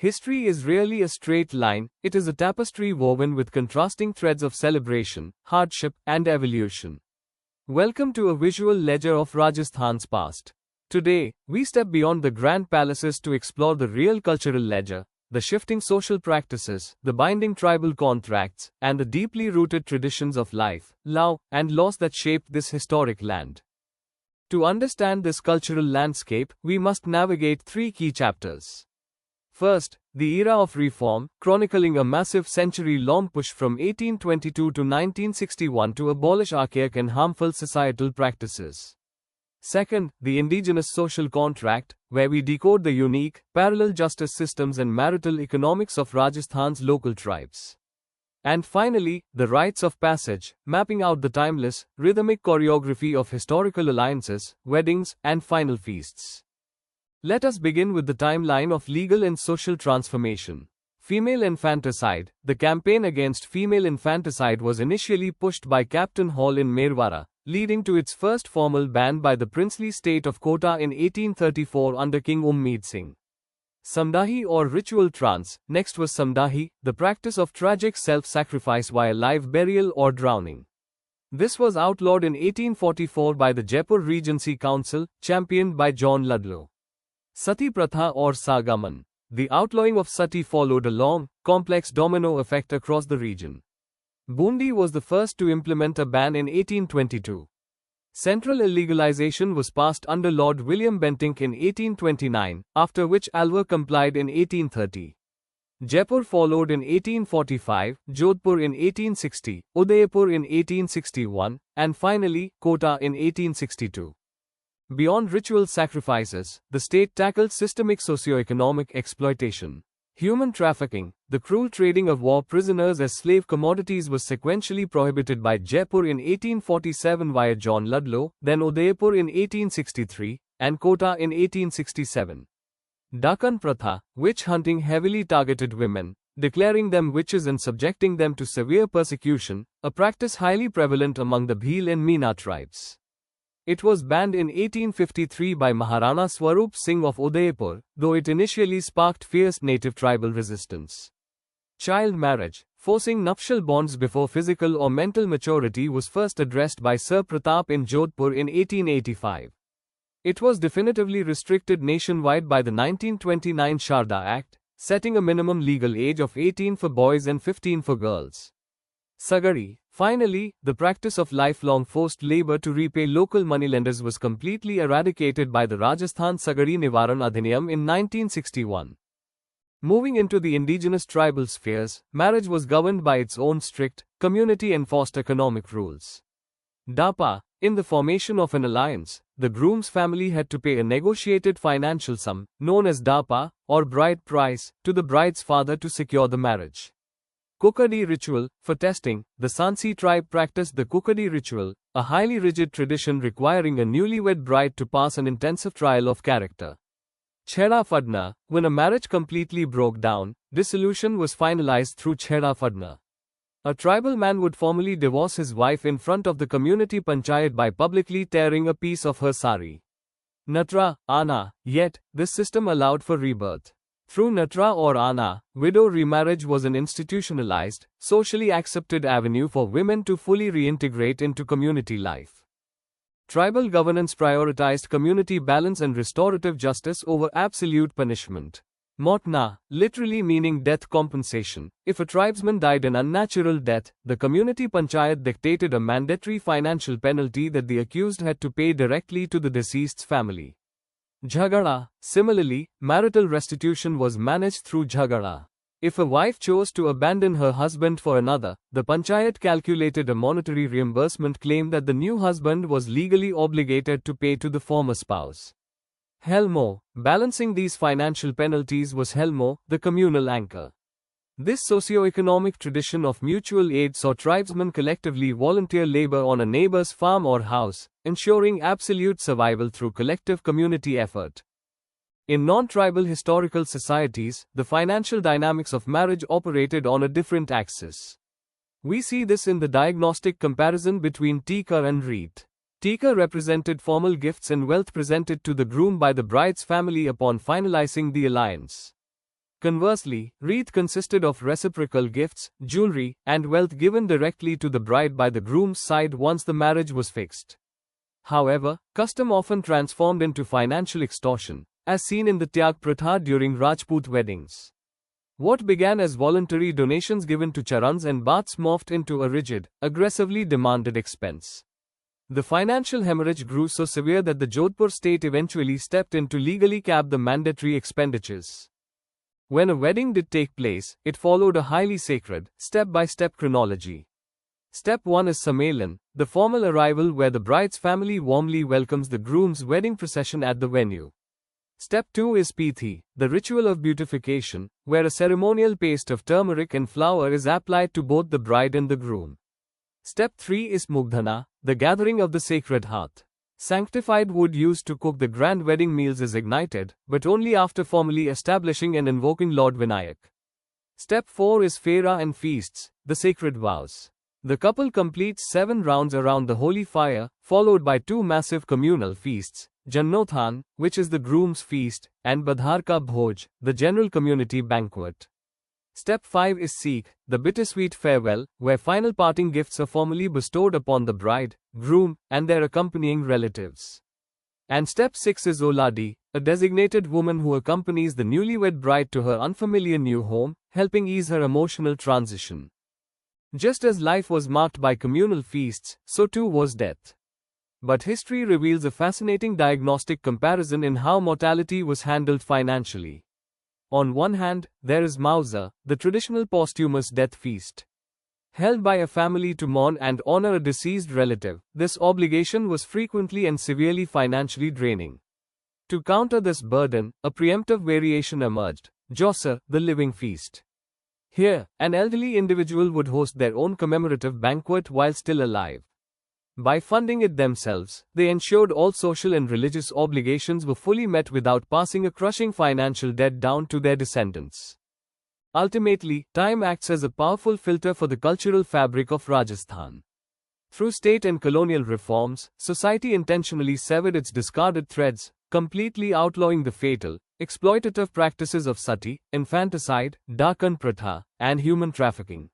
History is really a straight line, it is a tapestry woven with contrasting threads of celebration, hardship, and evolution. Welcome to a visual ledger of Rajasthan's past. Today, we step beyond the grand palaces to explore the real cultural ledger, the shifting social practices, the binding tribal contracts, and the deeply rooted traditions of life, love, and loss that shaped this historic land. To understand this cultural landscape, we must navigate three key chapters. First, the era of reform, chronicling a massive century-long push from 1822 to 1961 to abolish archaic and harmful societal practices. Second, the indigenous social contract, where we decode the unique, parallel justice systems and marital economics of Rajasthan's local tribes. And finally, the rites of passage, mapping out the timeless, rhythmic choreography of historical alliances, weddings, and final feasts. Let us begin with the timeline of legal and social transformation. Female infanticide. The campaign against female infanticide was initially pushed by Captain Hall in Merwara, leading to its first formal ban by the princely state of Kota in 1834 under King Ummeed Singh. Samadhi or ritual trance. Next was Samadhi, the practice of tragic self-sacrifice via live burial or drowning. This was outlawed in 1844 by the Jaipur Regency Council, championed by John Ludlow. Sati-Pratha or Sagaman. The outlawing of sati followed a long, complex domino effect across the region. Bundi was the first to implement a ban in 1822. Central illegalization was passed under Lord William Bentinck in 1829, after which Alwar complied in 1830. Jaipur followed in 1845, Jodhpur in 1860, Udaipur in 1861, and finally, Kota in 1862. Beyond ritual sacrifices, the state tackled systemic socio-economic exploitation. Human trafficking, the cruel trading of war prisoners as slave commodities, was sequentially prohibited by Jaipur in 1847 via John Ludlow, then Udaipur in 1863, and Kota in 1867. Dakan Pratha, witch hunting heavily targeted women, declaring them witches and subjecting them to severe persecution, a practice highly prevalent among the Bhil and Meena tribes. It was banned in 1853 by Maharana Swarup Singh of Udaipur, though it initially sparked fierce native tribal resistance. Child marriage, forcing nuptial bonds before physical or mental maturity, was first addressed by Sir Pratap in Jodhpur in 1885. It was definitively restricted nationwide by the 1929 Sharda Act, setting a minimum legal age of 18 for boys and 15 for girls. Sagdi. Finally, the practice of lifelong forced labor to repay local moneylenders was completely eradicated by the Rajasthan Sagdi Nivaran Adhiniyam in 1961. Moving into the indigenous tribal spheres, marriage was governed by its own strict, community-enforced economic rules. Dapa. In the formation of an alliance, the groom's family had to pay a negotiated financial sum, known as Dapa, or bride price, to the bride's father to secure the marriage. Kukadi Ritual. For testing, the Sansi tribe practiced the Kukadi Ritual, a highly rigid tradition requiring a newlywed bride to pass an intensive trial of character. Cheda Fadna. When a marriage completely broke down, dissolution was finalized through Cheda Fadna. A tribal man would formally divorce his wife in front of the community panchayat by publicly tearing a piece of her sari. Natra, Ana. Yet, this system allowed for rebirth. Through Natra or Ana, widow remarriage was an institutionalized, socially accepted avenue for women to fully reintegrate into community life. Tribal governance prioritized community balance and restorative justice over absolute punishment. Mautana, literally meaning death compensation. If a tribesman died an unnatural death, the community panchayat dictated a mandatory financial penalty that the accused had to pay directly to the deceased's family. Jhagda. Similarly, marital restitution was managed through Jhagda. If a wife chose to abandon her husband for another, the panchayat calculated a monetary reimbursement claim that the new husband was legally obligated to pay to the former spouse. Helmo. Balancing these financial penalties was Helmo, the communal anchor. This socio-economic tradition of mutual aid saw tribesmen collectively volunteer labor on a neighbor's farm or house, ensuring absolute survival through collective community effort. In non-tribal historical societies, the financial dynamics of marriage operated on a different axis. We see this in the diagnostic comparison between Tika and Reet. Tika represented formal gifts and wealth presented to the groom by the bride's family upon finalizing the alliance. Conversely, wreath consisted of reciprocal gifts, jewelry, and wealth given directly to the bride by the groom's side once the marriage was fixed. However, custom often transformed into financial extortion, as seen in the Tyag Pratha during Rajput weddings. What began as voluntary donations given to charans and baths morphed into a rigid, aggressively demanded expense. The financial hemorrhage grew so severe that the Jodhpur state eventually stepped in to legally cap the mandatory expenditures. When a wedding did take place, it followed a highly sacred, step-by-step chronology. Step 1 is Samelan, the formal arrival where the bride's family warmly welcomes the groom's wedding procession at the venue. Step 2 is Pithi, the ritual of beautification, where a ceremonial paste of turmeric and flour is applied to both the bride and the groom. Step 3 is Mugdhana, the gathering of the sacred hearth. Sanctified wood used to cook the grand wedding meals is ignited, but only after formally establishing and invoking Lord Vinayak. Step 4 is Fera and feasts, the sacred vows. The couple completes 7 rounds around the holy fire, followed by 2 massive communal feasts, Jannothan, which is the groom's feast, and Badhar Ka Bhoj, the general community banquet. Step 5 is Seek, the bittersweet farewell, where final parting gifts are formally bestowed upon the bride, groom, and their accompanying relatives. And Step 6 is Aulandi, a designated woman who accompanies the newlywed bride to her unfamiliar new home, helping ease her emotional transition. Just as life was marked by communal feasts, so too was death. But history reveals a fascinating diagnostic comparison in how mortality was handled financially. On one hand, there is Mauza, the traditional posthumous death feast. Held by a family to mourn and honor a deceased relative, this obligation was frequently and severely financially draining. To counter this burden, a preemptive variation emerged, Jossa, the living feast. Here, an elderly individual would host their own commemorative banquet while still alive. By funding it themselves, they ensured all social and religious obligations were fully met without passing a crushing financial debt down to their descendants. Ultimately, time acts as a powerful filter for the cultural fabric of Rajasthan. Through state and colonial reforms, society intentionally severed its discarded threads, completely outlawing the fatal, exploitative practices of sati, infanticide, Dakan Pratha, and human trafficking.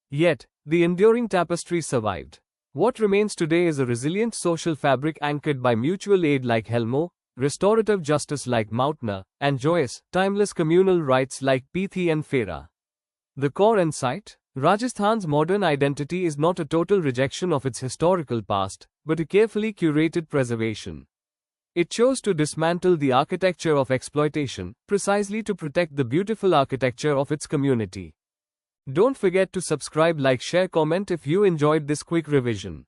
Yet, the enduring tapestry survived. What remains today is a resilient social fabric anchored by mutual aid like Helmo, restorative justice like Mautana, and joyous, timeless communal rites like Pithi and Fera. The core insight? Rajasthan's modern identity is not a total rejection of its historical past, but a carefully curated preservation. It chose to dismantle the architecture of exploitation, precisely to protect the beautiful architecture of its community. Don't forget to subscribe, like, share, comment if you enjoyed this quick revision.